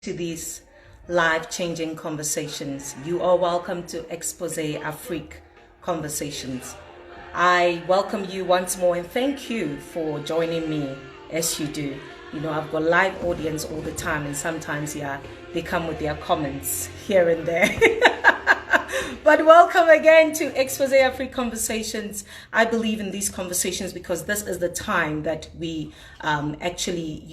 to these life-changing conversations. You are welcome to Xpose Afrique conversations. I welcome you once more and thank you for joining me as you do. You know, I've got live audience all the time, and sometimes, they come with their comments here and there. But welcome again to Xpose Afrique Conversations. I believe in these conversations because this is the time that we actually,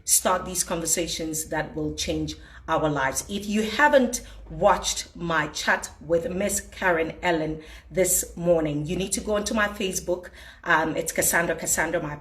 start these conversations that will change our lives. If you haven't watched my chat with Miss Karen Ellen this morning, you need to go onto my Facebook. It's Cassandra, my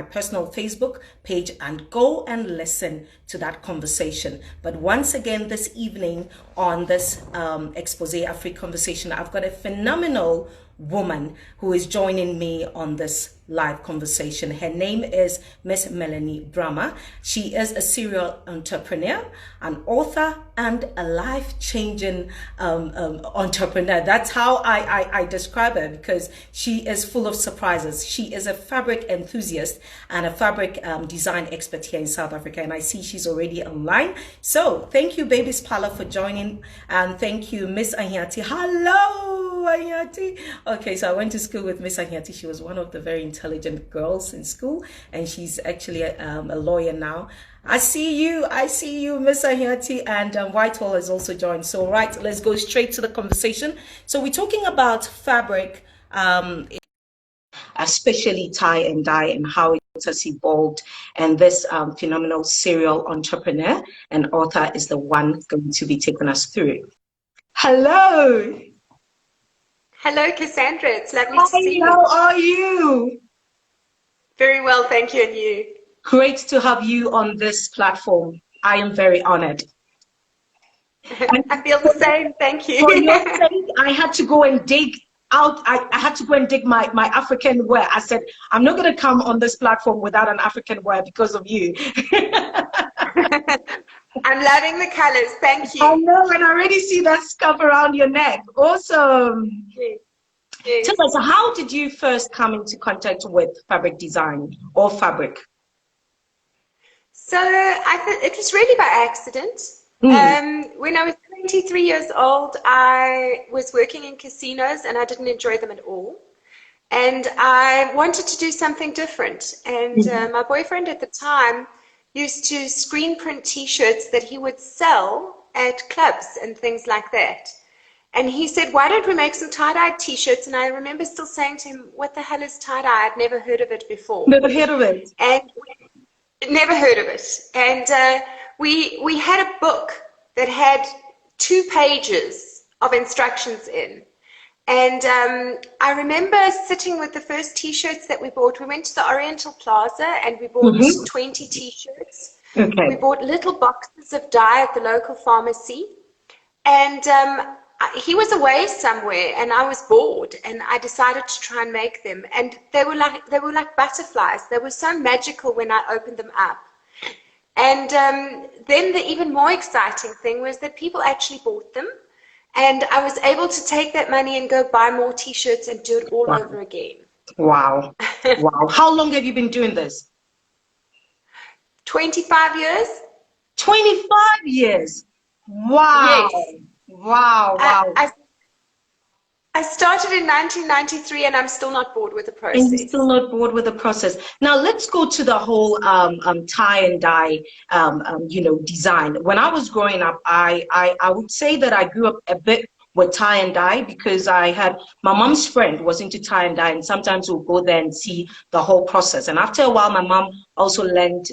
personal Facebook page, and go and listen to that conversation. But once again, this evening on this Xpose Afrique conversation, I've got a phenomenal woman who is joining me on this live conversation. Her name is Miss Melanie Brummer. She is a serial entrepreneur, an author, and a life-changing entrepreneur. That's how I describe her, because she is full of surprises. She is a fabric enthusiast and a fabric design expert here in South Africa, and I see she's already online. So thank you, Baby's Parlor, for joining, and thank you, Miss Anyati. Hello, Anyati. Okay, so I went to school with Miss Anyati. She was one of the very intelligent girls in school, and she's actually a lawyer now. I see you, Miss Anyati, and Whitehall has also joined. So, right, let's go straight to the conversation. So we're talking about fabric, especially tie and dye, and how it has evolved. And this phenomenal serial entrepreneur and author is the one going to be taking us through. Hello. Hello, Cassandra. It's lovely to see you. How are you? Very well, thank you. And you? Great to have you on this platform. I am very honored. I feel the same. Thank you. For your sake, I had to go and dig out. I had to go and dig my African wear. I said, I'm not going to come on this platform without an African wear because of you. I'm loving the colors. Thank you. I know, and I already see that scarf around your neck. Awesome. Yes. Yes. Tell us, how did you first come into contact with fabric design or fabric? So it was really by accident. When I was 23 years old, I was working in casinos and I didn't enjoy them at all. And I wanted to do something different. And my boyfriend at the time used to screen print T-shirts that he would sell at clubs and things like that. And he said, why don't we make some tie-dye T-shirts? And I remember still saying to him, what the hell is tie-dye? I'd never heard of it before. Never heard of it. And never heard of it. And we had a book that had 2 pages of instructions in. And I remember sitting with the first T-shirts that we bought. We went to the Oriental Plaza and we bought 20 T-shirts. Okay. We bought little boxes of dye at the local pharmacy. And he was away somewhere and I was bored and I decided to try and make them. And they were like butterflies. They were so magical when I opened them up. And then the even more exciting thing was that people actually bought them. And I was able to take that money and go buy more T-shirts and do it all over again. Wow. Wow. How long have you been doing this? 25 years. 25 years. Wow. Yes. Wow. Wow. I started in 1993 and I'm still not bored with the process. And you're still not bored with the process. Now let's go to the whole tie and dye, design. When I was growing up, I would say that I grew up a bit with tie and dye because I had my mom's friend was into tie and dye, and sometimes we'll go there and see the whole process. And after a while, my mom also learned,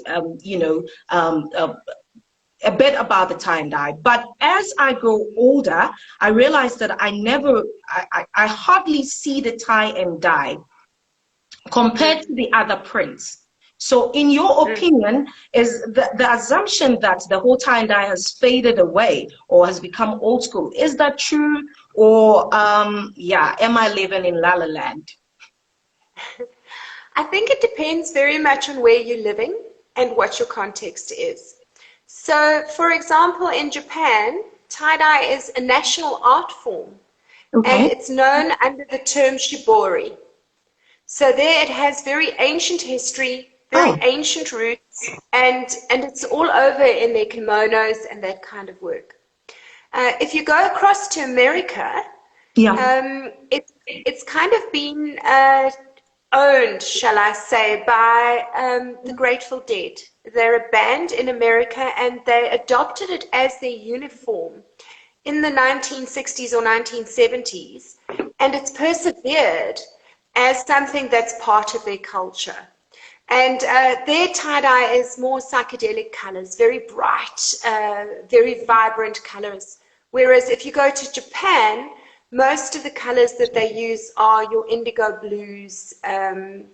a bit about the tie and dye. But as I grow older, I realized that I hardly see the tie and dye compared to the other prints. So in your opinion, is the assumption that the whole tie and dye has faded away or has become old school? Is that true? Or am I living in La La Land? I think it depends very much on where you're living and what your context is. So, for example, in Japan, tie-dye is a national art form, and it's known under the term shibori. So there it has very ancient history, very ancient roots, And it's all over in their kimonos and that kind of work. If you go across to America, it's kind of been owned, shall I say, by the Grateful Dead. They're a band in America, and they adopted it as their uniform in the 1960s or 1970s, and it's persevered as something that's part of their culture. And their tie-dye is more psychedelic colors, very bright, very vibrant colors. Whereas if you go to Japan, most of the colors that they use are your indigo blues and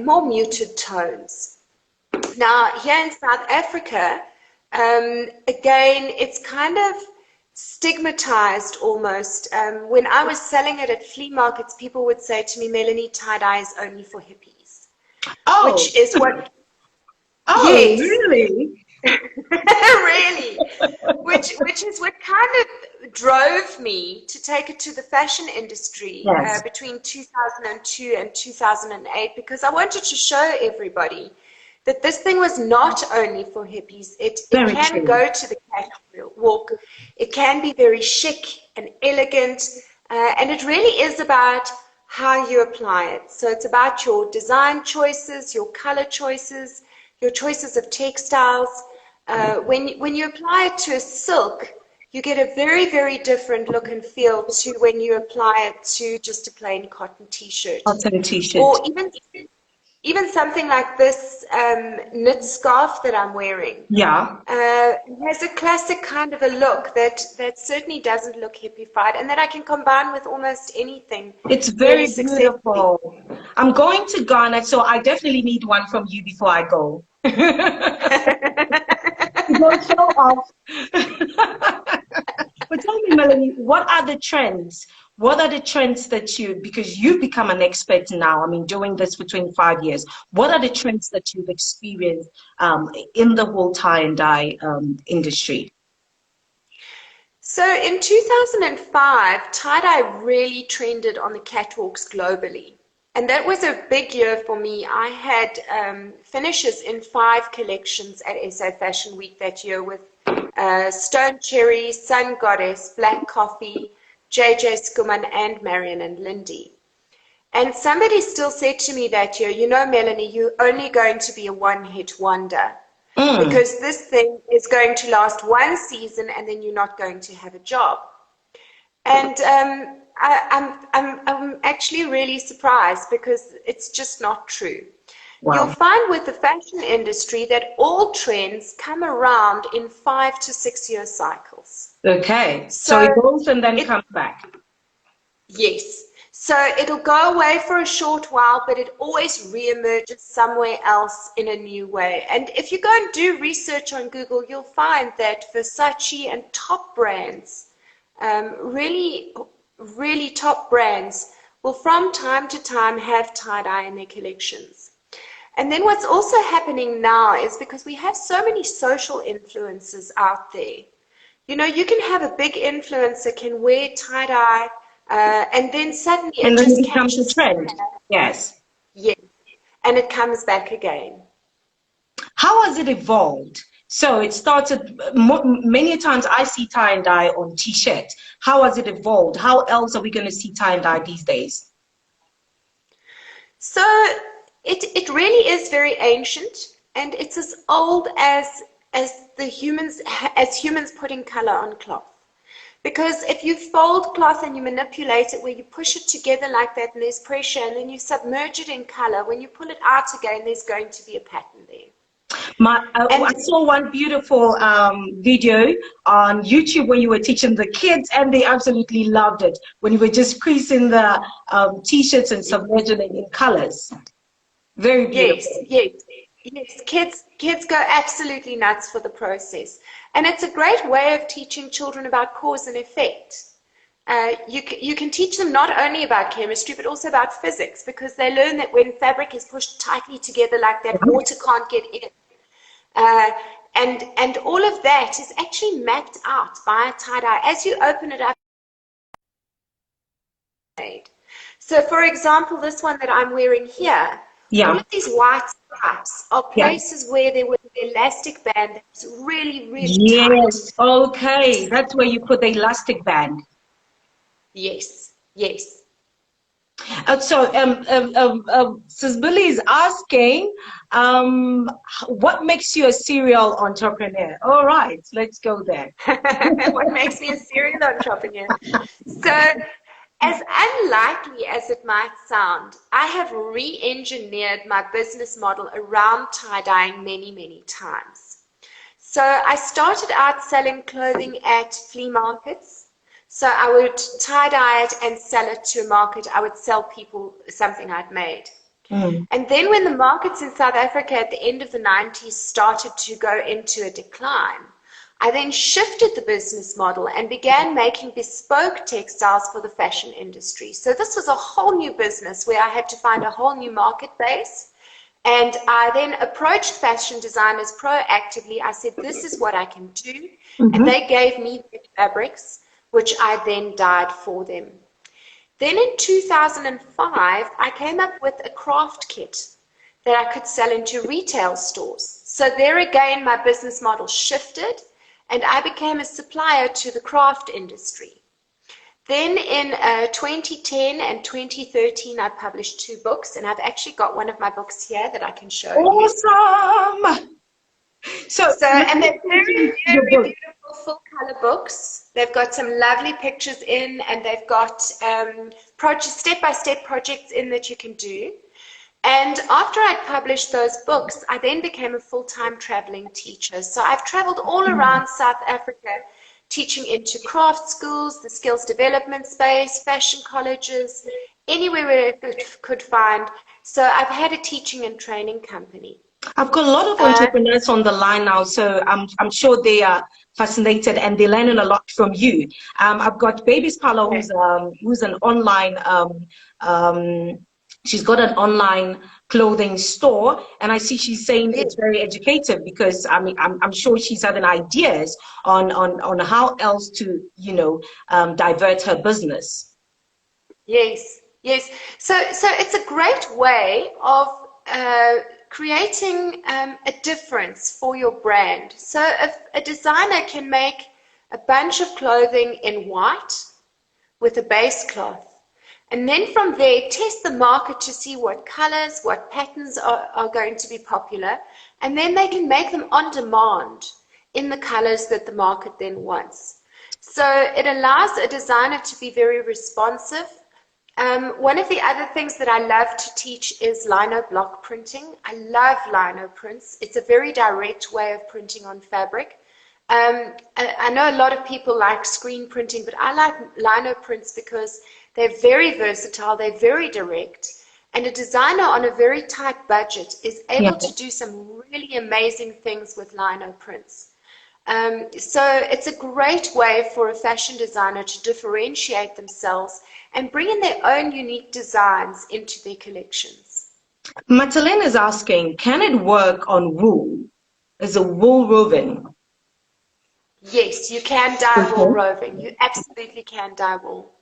more muted tones. Now, here in South Africa, again, it's kind of stigmatized almost. When I was selling it at flea markets, people would say to me, Melanie, tie-dye is only for hippies. Oh, which is what? Oh, yes. Really? Really, which is what kind of drove me to take it to the fashion industry between 2002 and 2008, because I wanted to show everybody that this thing was not only for hippies. It can go to the catwalk. It can be very chic and elegant, and it really is about how you apply it. So it's about your design choices, your color choices, your choices of textiles. When you apply it to a silk, you get a very, very different look and feel to when you apply it to just a plain cotton t-shirt. Cotton t-shirt. Or even something like this knit scarf that I'm wearing. Yeah. Has a classic kind of a look that certainly doesn't look hippified, and that I can combine with almost anything. It's very beautiful. I'm going to Ghana, so I definitely need one from you before I go. Don't show off. But tell me, Melanie, what are the trends? What are the trends that because you've become an expert now, I mean, doing this for 25 years, what are the trends that you've experienced in the whole tie and dye industry? So in 2005, tie-dye really trended on the catwalks globally. And that was a big year for me. I had finishes in 5 collections at SA Fashion Week that year with Stone Cherry, Sun Goddess, Black Coffee, JJ Skuman, and Marion and Lindy. And somebody still said to me that year, you know, Melanie, you're only going to be a one-hit wonder because this thing is going to last 1 season and then you're not going to have a job. And I'm actually really surprised because it's just not true. Wow. You'll find with the fashion industry that all trends come around in 5 to 6 year cycles. Okay, so it goes and then comes back. Yes. So it'll go away for a short while, but it always reemerges somewhere else in a new way. And if you go and do research on Google, you'll find that Versace and top brands, really top brands, will from time to time have tie-dye in their collections. And then what's also happening now is because we have so many social influencers out there, you know, you can have a big influencer can wear tie-dye and then suddenly it just becomes a trend. Yes. Yes. And it comes back again. How has it evolved? So it started, many times I see tie and dye on t-shirts. How has it evolved? How else are we going to see tie and dye these days? So it really is very ancient, and it's as old as humans putting color on cloth. Because if you fold cloth and you manipulate it, where you push it together like that and there's pressure, and then you submerge it in color, when you pull it out again, there's going to be a pattern there. I saw one beautiful video on YouTube when you were teaching the kids, and they absolutely loved it, when you were just creasing the t-shirts and submerging it in colors. Very beautiful. Yes. Kids go absolutely nuts for the process. And it's a great way of teaching children about cause and effect. You can teach them not only about chemistry, but also about physics, because they learn that when fabric is pushed tightly together like that, water can't get in. And all of that is actually mapped out by a tie-dye. As you open it up, so for example, this one that I'm wearing here, all of these white stripes are places where there were the elastic band that's really, really tight. Yes. Okay. That's where you put the elastic band. Yes, yes. Sis Billy is asking, what makes you a serial entrepreneur? All right, let's go there. What makes me a serial entrepreneur? So, as unlikely as it might sound, I have re-engineered my business model around tie-dyeing many, many times. So I started out selling clothing at flea markets. So I would tie-dye it and sell it to a market. I would sell people something I'd made. Mm. And then when the markets in South Africa at the end of the 90s started to go into a decline, I then shifted the business model and began making bespoke textiles for the fashion industry. So this was a whole new business where I had to find a whole new market base. And I then approached fashion designers proactively. I said, this is what I can do. And they gave me the fabrics, which I then dyed for them. Then in 2005, I came up with a craft kit that I could sell into retail stores. So there again, my business model shifted and I became a supplier to the craft industry. Then in 2010 and 2013, I published 2 books, and I've actually got one of my books here that I can show you. Awesome! And they're very, very beautiful full-color books. They've got some lovely pictures in, and they've got step-by-step projects in that you can do. And after I'd published those books, I then became a full-time traveling teacher. So I've traveled all around South Africa, teaching into craft schools, the skills development space, fashion colleges, anywhere where I could find. So I've had a teaching and training company. I've got a lot of entrepreneurs on the line now, so I'm sure they are fascinated and they're learning a lot from you. I've got Baby's Parlor, who's an online she's got an online clothing store, and I see she's saying it's very educative because I'm sure she's having ideas on how else to divert her business. Yes, yes. So it's a great way of creating a difference for your brand. So if a designer can make a bunch of clothing in white with a base cloth, and then from there, test the market to see what colors, what patterns are going to be popular. And then they can make them on demand in the colors that the market then wants. So it allows a designer to be very responsive. One of the other things that I love to teach is lino block printing. I love lino prints. It's a very direct way of printing on fabric. I know a lot of people like screen printing, but I like lino prints because they're very versatile, they're very direct, and a designer on a very tight budget is able to do some really amazing things with lino prints. So it's a great way for a fashion designer to differentiate themselves and bring in their own unique designs into their collections. Madeleine is asking, can it work on wool? Is a wool roving? Yes, you can dye wool roving. You absolutely can dye wool.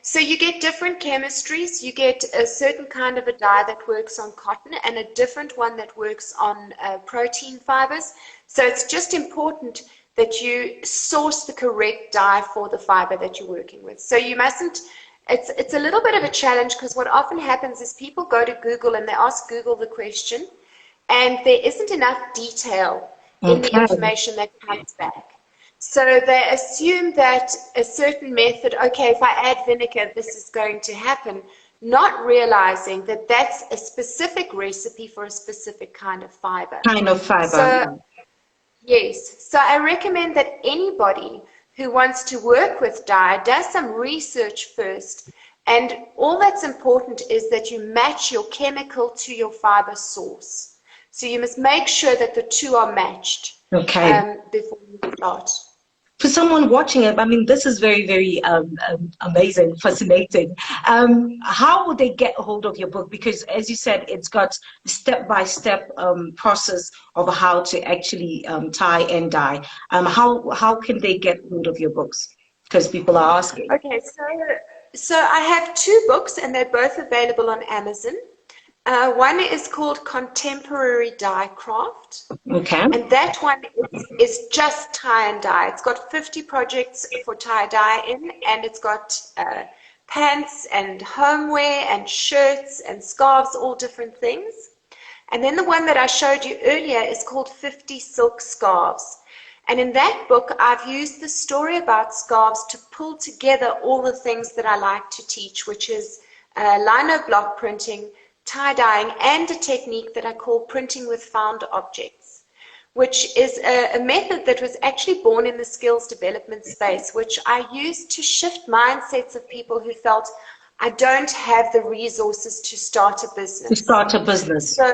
So you get different chemistries. You get a certain kind of a dye that works on cotton and a different one that works on protein fibers. So it's just important that you source the correct dye for the fiber that you're working with. So you mustn't, it's a little bit of a challenge because what often happens is people go to Google and they ask Google the question and there isn't enough detail in the information that comes back. So they assume that a certain method, okay, if I add vinegar, this is going to happen, not realizing that that's a specific recipe for a specific kind of fiber. So, yes. So I recommend that anybody who wants to work with dye does some research first. And all that's important is that you match your chemical to your fiber source. So you must make sure that the two are matched before you start. For someone watching it, I mean, this is very, very amazing, fascinating. How would they get a hold of your book? Because as you said, it's got step-by-step process of how to actually tie and dye. How can they get hold of your books? Because people are asking. Okay, so I have 2 books and they're both available on Amazon. One is called Contemporary Die Craft. Okay. And that one is just tie and dye. It's got 50 projects for tie dye in, and it's got pants and homeware and shirts and scarves, all different things. And then the one that I showed you earlier is called 50 Silk Scarves. And in that book, I've used the story about scarves to pull together all the things that I like to teach, which is lino block printing, tie-dyeing, and a technique that I call printing with found objects, which is a method that was actually born in the skills development space, which I used to shift mindsets of people who felt, I don't have the resources to start a business. To start a business. So,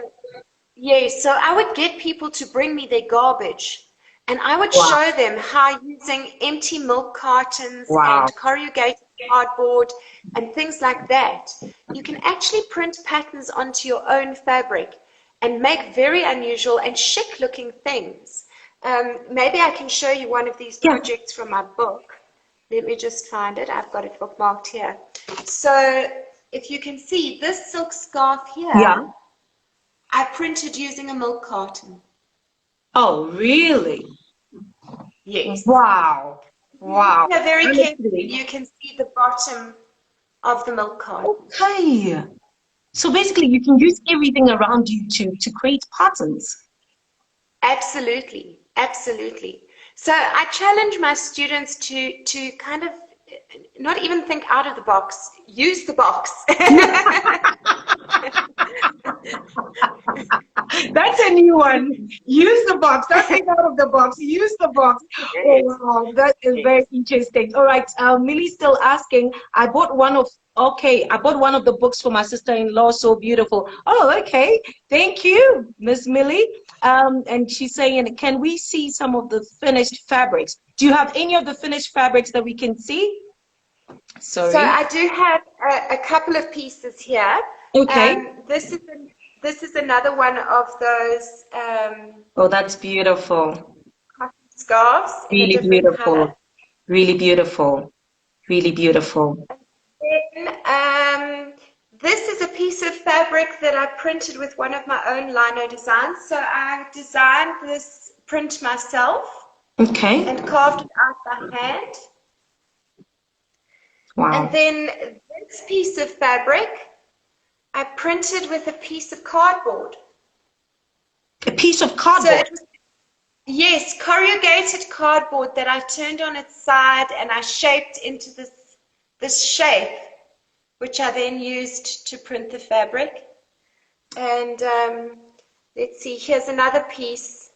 yeah, so I would get people to bring me their garbage, and I would Wow. show them how using empty milk cartons Wow. and corrugated cardboard and things like that, you can actually print patterns onto your own fabric and make very unusual and chic looking things. Maybe I can show you one of these projects from my book. Let me just find it. I've got it bookmarked here. So if you can see this silk scarf here, I printed using a milk carton. Oh, really? Yes. Wow. Wow. Yeah, very carefully, you can see the bottom of the milk carton. Okay. So basically, you can use everything around you to create patterns. Absolutely. Absolutely. So I challenge my students to kind of not even think out of the box, use the box. That's a new one. Use the box. Don't think out of the box. Use the box. Oh, wow. That is very interesting. All right. Millie's still asking. I bought one of the books for my sister-in-law. So beautiful. Oh, okay. Thank you, Miss Millie. And she's saying, can we see some of the finished fabrics? Do you have any of the finished fabrics that we can see? Sorry. So I do have a couple of pieces here. Okay. This is another one of those oh, that's beautiful. cotton scarves. Really beautiful. Color. Really beautiful. Really beautiful. Then, this is a piece of fabric that I printed with one of my own lino designs. So I designed this print myself. Okay. And carved it out by hand. Wow. And then this piece of fabric, I printed with a piece of cardboard. A piece of cardboard? So it was, yes, corrugated cardboard that I turned on its side and I shaped into this shape, which I then used to print the fabric. And let's see, here's another piece.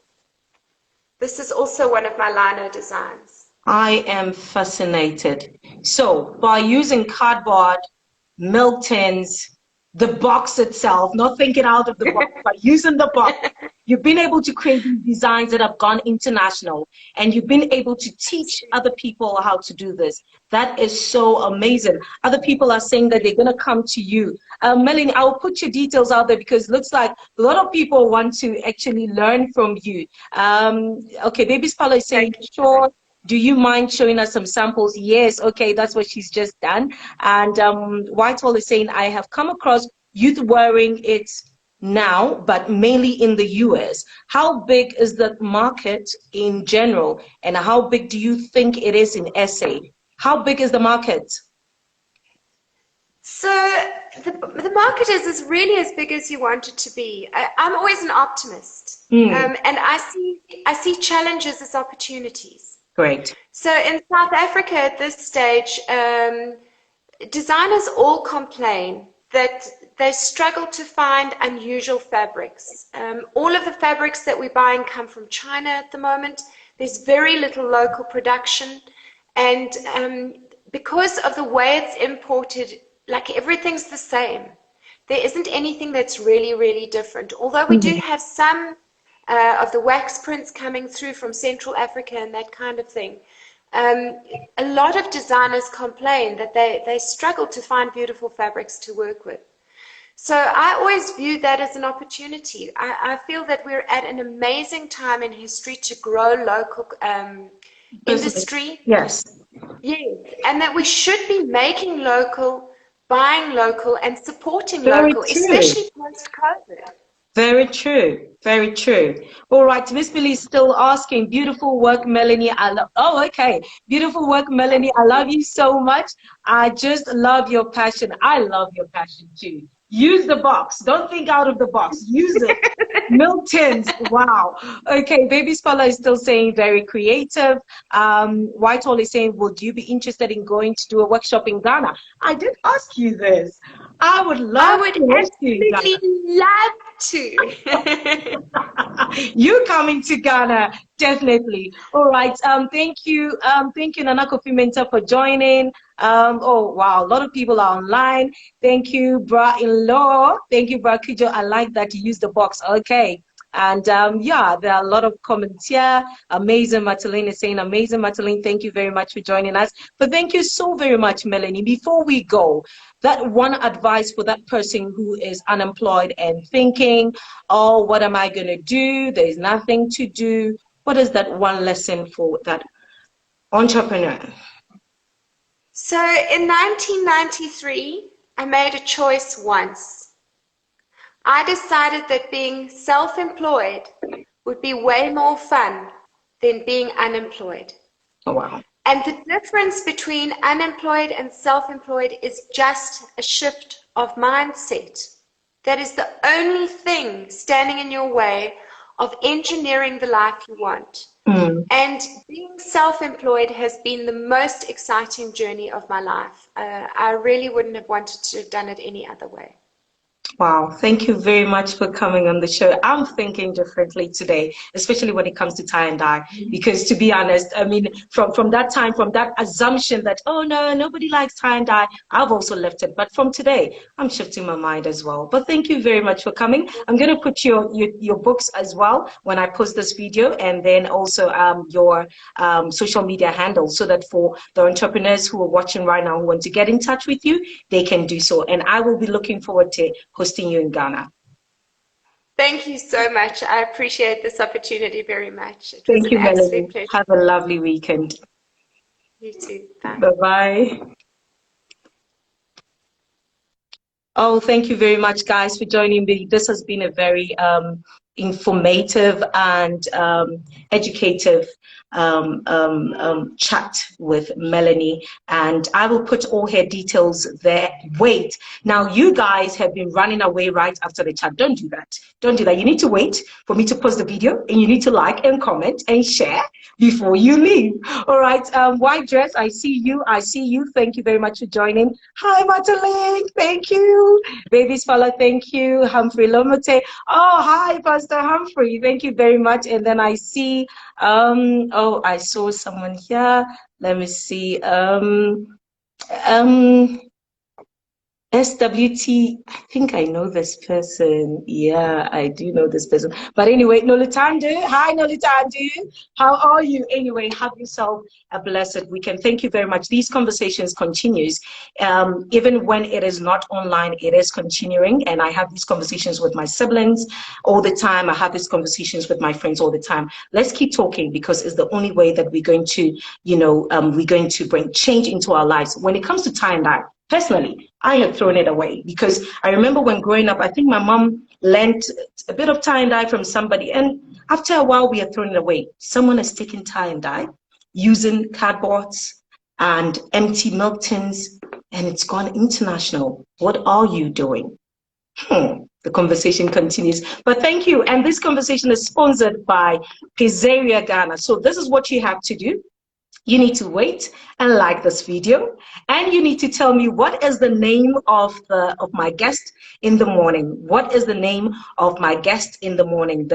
This is also one of my lino designs. I am fascinated. So by using cardboard, milk tins, the box itself, not thinking out of the box, but using the box, you've been able to create these designs that have gone international, and you've been able to teach other people how to do this. That is so amazing. Other people are saying that they're going to come to you. Melanie, I'll put your details out there because it looks like a lot of people want to actually learn from you. Okay, Baby Spala is saying, sure. Do you mind showing us some samples? Yes, okay, that's what she's just done. And Whitehall is saying, I have come across youth wearing it now, but mainly in the US. How big is the market in general? And how big do you think it is in SA? How big is the market? So the market is really as big as you want it to be. I'm always an optimist. And I see challenges as opportunities. Great. So in South Africa at this stage, designers all complain that they struggle to find unusual fabrics. All of the fabrics that we're buying come from China at the moment. There's very little local production. And because of the way it's imported, like everything's the same. There isn't anything that's really, really different. Although we do have some of the wax prints coming through from Central Africa and that kind of thing. A lot of designers complain that they struggle to find beautiful fabrics to work with. So I always view that as an opportunity. I feel that we're at an amazing time in history to grow local industry. Yes. Yes, and that we should be making local, buying local and supporting Very local, true. especially post-COVID. Very true. Very true. All right. Miss Billy is still asking. Beautiful work, Melanie. I love. Oh, okay. Beautiful work, Melanie. I love you so much. I just love your passion. I love your passion too. Use the box. Don't think out of the box. Use it. Milk tins. Wow. Okay. Baby Scholar is still saying very creative. Whitehall is saying, would you be interested in going to do a workshop in Ghana? I did ask you this. I would I love would to host you in Ghana. absolutely love to. You coming to Ghana, definitely. All right. Thank you, Nana Kofi Mensah, for joining. Oh wow, a lot of people are online. Thank you, bra-in-law. Thank you, bra Kijo. I like that you use the box. Okay. And yeah, there are a lot of comments here. Amazing Mataline is saying, amazing Mataline, thank you very much for joining us. But thank you so very much, Melanie. Before we go, that one advice for that person who is unemployed and thinking, oh, what am I going to do? There's nothing to do. What is that one lesson for that entrepreneur? So in 1993, I made a choice once. I decided that being self-employed would be way more fun than being unemployed. Oh, wow. And the difference between unemployed and self-employed is just a shift of mindset. That is the only thing standing in your way of engineering the life you want. And being self-employed has been the most exciting journey of my life. I really wouldn't have wanted to have done it any other way. Wow, thank you very much for coming on the show. I'm thinking differently today, especially when it comes to tie and dye, because to be honest, I mean, from that time, from that assumption that, oh no, nobody likes tie and dye, I've also left it. But from today, I'm shifting my mind as well. But thank you very much for coming. I'm going to put your books as well when I post this video, and then also your social media handles, so that for the entrepreneurs who are watching right now who want to get in touch with you, they can do so. And I will be looking forward to hosting you in Ghana. Thank you so much. I appreciate this opportunity very much. It was Thank you, an absolute Melanie. pleasure. Have a lovely weekend. You too. Bye. Bye-bye. Oh, thank you very much, guys, for joining me. This has been a very informative and educative chat with Melanie, and I will put all her details there. Wait, now you guys have been running away right after the chat. Don't do that. Don't do that. You need to wait for me to post the video, and you need to like and comment and share before you leave. All right. White dress, I see you. I see you. Thank you very much for joining. Hi, Mataline. Thank you. Babies Fala, thank you. Humphrey Lomote. Oh, hi, Pastor Humphrey. Thank you very much. And then I see, oh, I saw someone here. Let me see. SWT, I think I know this person. Yeah, I do know this person. But anyway, Nolitande. Hi, Nolitande. How are you? Anyway, have yourself a blessed weekend. Thank you very much. These conversations continues. Even when it is not online, it is continuing. And I have these conversations with my siblings all the time. I have these conversations with my friends all the time. Let's keep talking, because it's the only way that we're going to, you know, we're going to bring change into our lives. When it comes to tie and dye, personally, I have thrown it away, because I remember when growing up, I think my mom lent a bit of tie and dye from somebody, and after a while we had thrown it away. Someone has taken tie and dye using cardboards and empty milk tins, and it's gone international. What are you doing? The conversation continues. But thank you. And this conversation is sponsored by Pizzeria Ghana. So this is what you have to do. You need to wait and like this video, and you need to tell me what is the name of my guest in the morning. What is the name of my guest in the morning?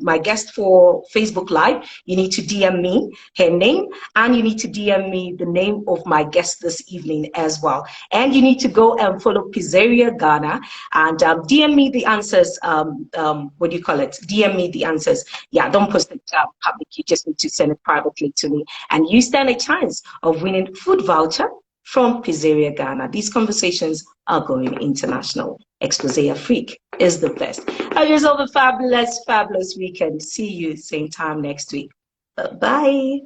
My guest for Facebook Live. You need to DM me her name, and you need to DM me the name of my guest this evening as well. And you need to go and follow Pizzeria Ghana and DM me the answers. What do you call it? DM me the answers. Yeah, don't post it public. You just need to send it privately to me, and you stand a chance of winning food voucher from Pizzeria Ghana. These conversations are going international. Xpose Afrique is the best. Have yourself a fabulous, fabulous weekend. See you same time next week. Bye.